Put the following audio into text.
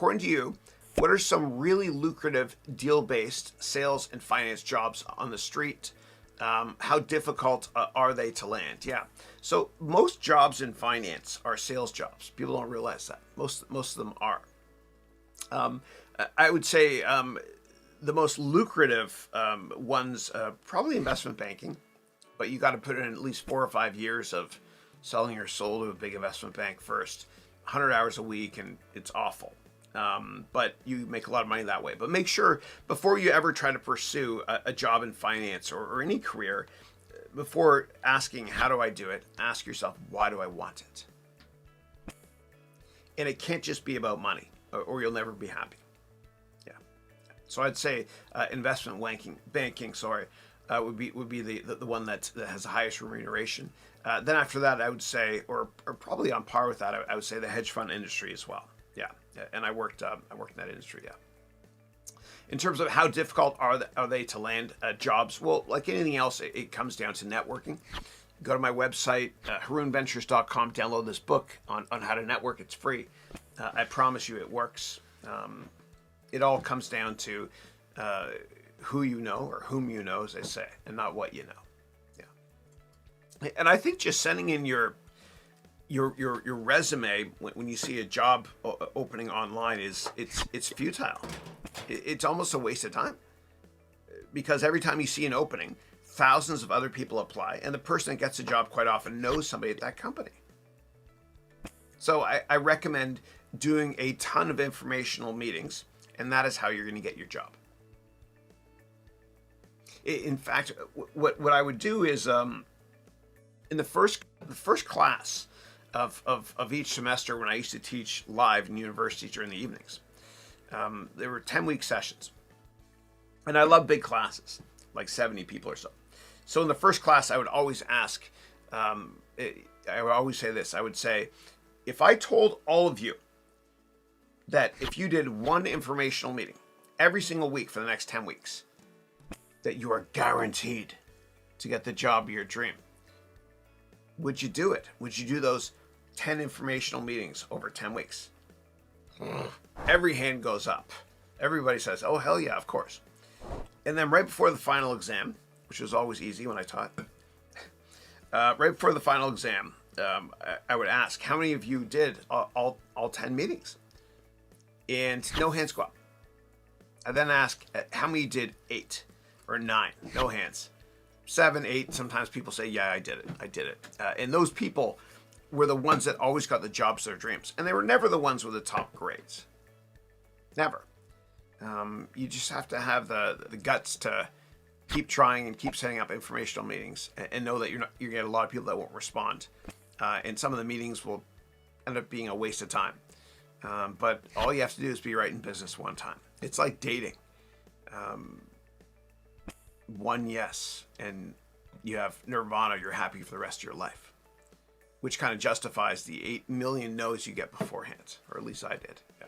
according to you, what are some really lucrative deal-based sales and finance jobs on the street? How difficult are they to land? Yeah. So most jobs in finance are sales jobs. People don't realize that. Most of them are. I would say the most lucrative ones, probably investment banking, but you got to put in at least 4 or 5 years of selling your soul to a big investment bank first. 100 hours a week, and it's awful. But you make a lot of money that way. But make sure before you ever try to pursue a job in finance or any career, before asking, how do I do it? Ask yourself, why do I want it? And it can't just be about money, or you'll never be happy. Yeah. So I'd say investment banking, would be the one that has the highest remuneration. Then after that, I would say, or probably on par with that, I would say the hedge fund industry as well. Yeah, and I worked in that industry. Yeah. In terms of how difficult are they to land jobs? Well, like anything else, it comes down to networking. Go to my website, harounventures.com. Download this book on how to network. It's free. I promise you, it works. It all comes down to who you know, or whom you know, as they say, and not what you know. Yeah. And I think just sending in your resume when you see a job opening online it's futile. It's almost a waste of time, because every time you see an opening, thousands of other people apply, and the person that gets the job quite often knows somebody at that company. So I recommend doing a ton of informational meetings, and that is how you're going to get your job. In fact, what I would do is in the first class of each semester, when I used to teach live in universities during the evenings, there were 10-week sessions, and I love big classes, like 70 people or so. So in the first class, I would always ask, I would always say this. I would say, if I told all of you that if you did one informational meeting every single week for the next 10 weeks, that you are guaranteed to get the job of your dream, would you do it? Would you do those 10 informational meetings over 10 weeks? Every hand goes up. Everybody says, oh, hell yeah, of course. And then right before the final exam, which was always easy when I taught, right before the final exam, I would ask, how many of you did all 10 meetings? And no hands go up. I then ask, how many did 8 or 9? No hands. 7, 8, sometimes people say, yeah, I did it. And those people were the ones that always got the jobs of their dreams. And they were never the ones with the top grades. Never. You just have to have the guts to keep trying and keep setting up informational meetings, and know that you get a lot of people that won't respond. And some of the meetings will end up being a waste of time. But all you have to do is be right in business one time. It's like dating. One yes, and you have nirvana, you're happy for the rest of your life, which kind of justifies the 8 million no's you get beforehand, or at least I did. Yeah.